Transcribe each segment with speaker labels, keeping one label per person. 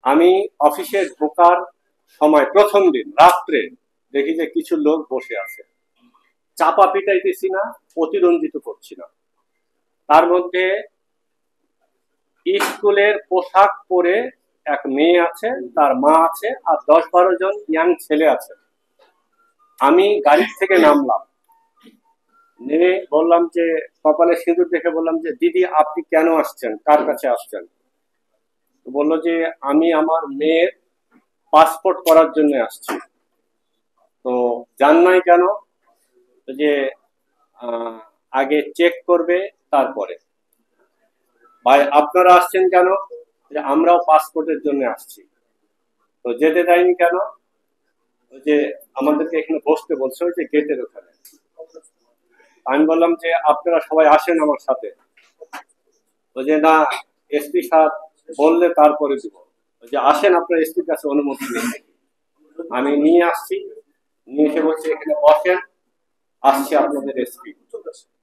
Speaker 1: আমি অফিসে ঢোকার সময় প্রথম দিন রাত্রে দেখি যে কিছু লোক বসে আছে, চাপা পিটাইতেছি না, প্রতিদ্বন্দ্বিত করছি না। তার মধ্যে স্কুলের পোশাক পরে এক মেয়ে আছে, তার মা আছে, আর 10-12 জন ইয়াং ছেলে আছে। আমি গাড়ি থেকে নামলাম, নেমে বললাম যে, কপালে সিঁদুর দেখে বললাম যে, দিদি আপনি কেন আসছেন, কার কাছে আসছেন? বললো যে আমি আমার মেয়ের পাসপোর্ট করার জন্য আসছি। তো জান নাই কেন? যে আগে চেক করবে তারপরে। ভাই আপনারা আসছেন কেন? যে আমরাও পাসপোর্টের জন্য আসছি। তো যেতে দেয়নি কেন? যে আমাদেরকে এখানে বসতে বলছে, ওই যে গেটের ওখানে। আমি বললাম যে আপনারা সবাই আসেন আমার সাথে। তো যে না, এসপি সাহেব বললে তারপরে দিব। যে আসেন, আপনার এসপির কাছে অনুমতি নেই। আমি নিয়ে আসছি, নিয়ে এসে বলছি এখানে বসেন, আসছে আপনাদের এসপি।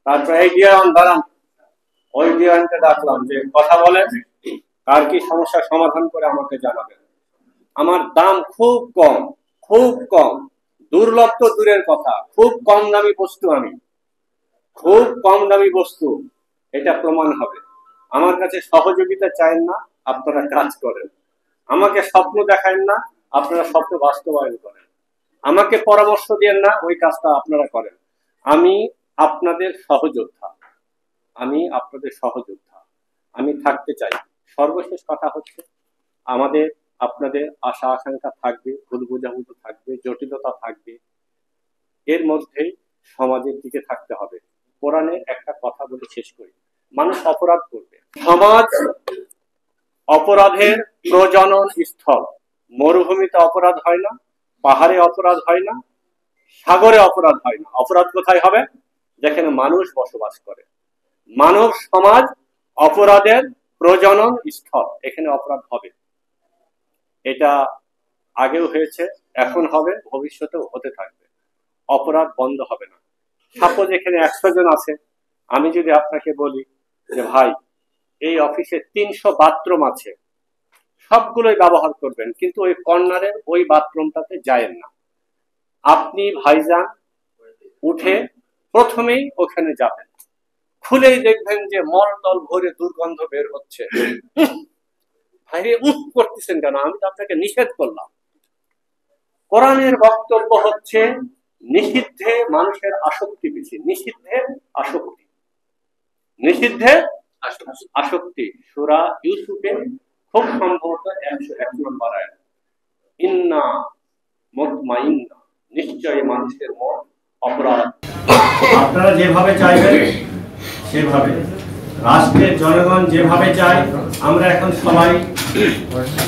Speaker 1: তারপরে এই ডিওয়ান দাঁড়ান, ওই ডিওয়ানকে ডাকলাম যে কথা বলেন, কার কি সমস্যার সমাধান করে আমাকে জানাবেন। আমার দাম খুব কম, খুব কম, দুর্লভ তো দূরের কথা, খুব কম দামি বস্তু, আমি খুব কম দামি বস্তু, এটা প্রমাণ হবে। আমার কাছে সহযোগিতা চাইেন না, আপনারা কাজ করেন। আমাকে স্বপ্ন দেখায়েন না, আপনারা স্বপ্ন বাস্তবায়ন করেন। আমাকে পরামর্শ দেন না, ওই কাজটা আপনারা করেন। আমি আপনাদের সহযোদ্ধা, আমি আপনাদের সহযোদ্ধা, আমি থাকতে চাই। সর্বশেষ কথা হচ্ছে, আমাদের আপনাদের আশা আকাঙ্ক্ষা থাকবে, ভুল বোঝাবুঝি থাকবে, জটিলতা থাকবে, এর মধ্যেই সমাজের দিকে থাকতে হবে। কোরআনে একটা কথা বলে শেষ করি, মানুষ অপরাধ করবে, সমাজ অপরাধের প্রজনন স্থল। মরুভূমিতে অপরাধ হয় না, পাহাড়ে অপরাধ হয় না, সাগরে অপরাধ হয় না। অপরাধ কোথায় হবে? যেখানে মানুষ বসবাস করে। মানব সমাজ অপরাধের প্রজনন স্থল, এখানে অপরাধ হবে। এটা আগেও হয়েছে, এখন হবে, ভবিষ্যতেও হতে থাকবে। অপরাধ বন্ধ হবে না। সাপোজ এখানে 100 জন আছে, আমি যদি আপনাকে বলি যে ভাই এই অফিসে 300 বাথরুম আছে, সবগুলোই ব্যবহার করবেন, কিন্তু ওই কর্নারের ওই বাথরুমটাতে যায়েন না। আপনি ভাইজান উঠে প্রথমেই ওখানে যাবেন, খুলেই দেখবেন যে মলটল ভরে দুর্গন্ধ বের হচ্ছে। ভাইরে উফ করতেছেন কেন? আমি তো আপনাকে নিষেধ করলাম। কোরআনের বক্তব্য হচ্ছে নিষিদ্ধে মানুষের আসক্তি বেশি, নিষিদ্ধে আসক্তি, নিষিদ্ধে আসক্তি। সূরা ইউসুফে খুব সম্ভবত 101 নম্বর আয়াত, ইন্না মুতমাইন্না, নিশ্চয়ই মানুষের মন অপরাধ। আপনারা যেভাবে চাইবেন সেভাবে, রাষ্ট্রের জনগণ যেভাবে চায়, আমরা এখন সবাই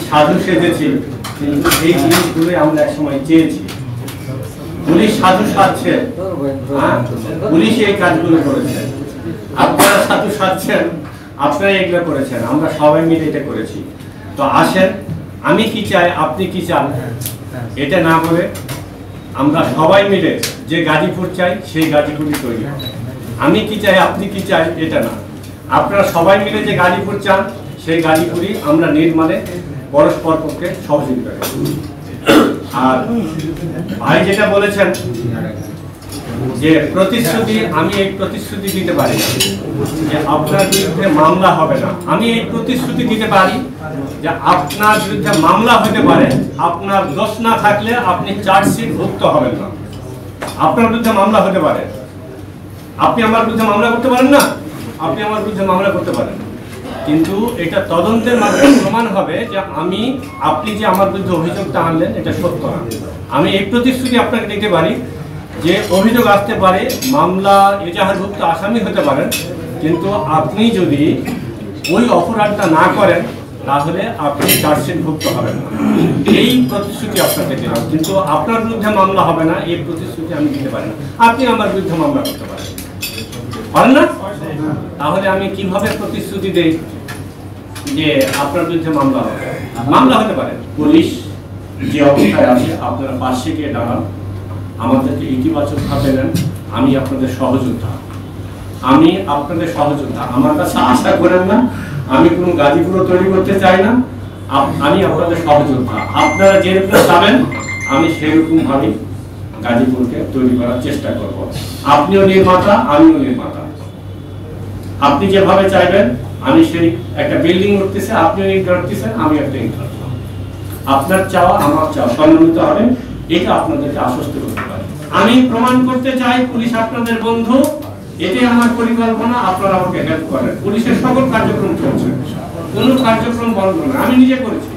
Speaker 1: সাধু সেজেছি, কিন্তু এই জিনিসগুলো আমরা একসময় চেয়েছি। পুলিশ সাধু সাজছে, পুলিশ এই কাজগুলো করেছে, আপনারা সাধু সাজছেন, আপনারা এগুলো করেছেন, আমরা সবাই মিলে এটা করেছি। তো আসেন, আমি কি চাই, আপনি কি চান, এটা না বলে আমরা সবাই মিলে যে গাজীপুর চাই সেই গাজীপুরই তৈরি। আমি কি চাই, আপনি কি চাই, এটা না, আপনারা সবাই মিলে যে গাজীপুর চান সেই গাজীপুরই আমরা নির্মাণে পরস্পর পক্ষে সহযোগিতা করি। আর ভাই যেটা বলেছেন যে প্রতিশ্রুতি, আমি এই প্রতিশ্রুতি দিতে পারি যে আপনার বিরুদ্ধে মামলা হবে না। আমি এই প্রতিশ্রুতি দিতে পারি যে আপনার বিরুদ্ধে মামলা হতে পারে, আপনার দোষ না থাকলে আপনি চার্জশিট ভুক্ত হবেন না। আপনার বিরুদ্ধে মামলা হতে পারে, আপনি আমার বিরুদ্ধে মামলা করতে পারেন না, আপনি আমার বিরুদ্ধে মামলা করতে পারেন, কিন্তু এটা তদন্তের মাধ্যমে প্রমাণ হবে যে আপনি যে আমার বিরুদ্ধে অভিযোগটা আনলেন এটা সত্য না। আমি এই প্রতিশ্রুতি আপনাকে দিতে পারি যে অভিযোগ আসতে পারে, মামলা এজাহারভুক্ত আসামি হতে পারেন, কিন্তু আপনি যদি ওই অপরাধটা না করেন তাহলে আপনি চার্জশিটভুক্ত হবেন না। এই প্রতিশ্রুতি আপনাকে দিলাম, কিন্তু আপনার বিরুদ্ধে মামলা হবে না, এই প্রতিশ্রুতি আমি দিতে পারি না। আপনি আমার বিরুদ্ধে মামলা করতে পারেন না? তাহলে আমি কিভাবে প্রতিশ্রুতি দেই যে আপনার বিরুদ্ধে মামলা হবে? মামলা হতে পারে। পুলিশ যে অবস্থায় আছে, আপনারা পাশে গিয়ে দাঁড়ান, আমাদেরকে ইতিবাচক ভাবে নেন। আমি আপনাদের সহযোদ্ধা, আমি আপনাদের সহযোদ্ধা। আমার কাছে আশা করেন না, আমি কোনো গাজীপুরও তৈরি করতে চাই না, আমি আপনাদের সহযোদ্ধা, আপনারা যেরকম চাবেন আমি সেরকম ভাবে গাজীপুরকে তৈরি করার চেষ্টা করব। আপনিও নির্মাতা, আমিও নির্মাতা। আপনি যেভাবে চাইবেন, আমি সেই একটা বিল্ডিং করতেছি, আপনিও ইট করতেছেন, আমি একটা ইট করলাম। আপনার চাওয়া আমার চাওয়া সম্মিলিত হবে, এটা আপনাদেরকে আশ্বস্ত করতে পারি। আমি প্রমাণ করতে চাই পুলিশ আপনাদের বন্ধু, এটাই আমার পরিকল্পনা। আপনারা আমাকে হেল্প করেন। পুলিশের সকল কার্যক্রম চলছে, কোনো কার্যক্রম বন্ধ না, আমি নিজে করেছি।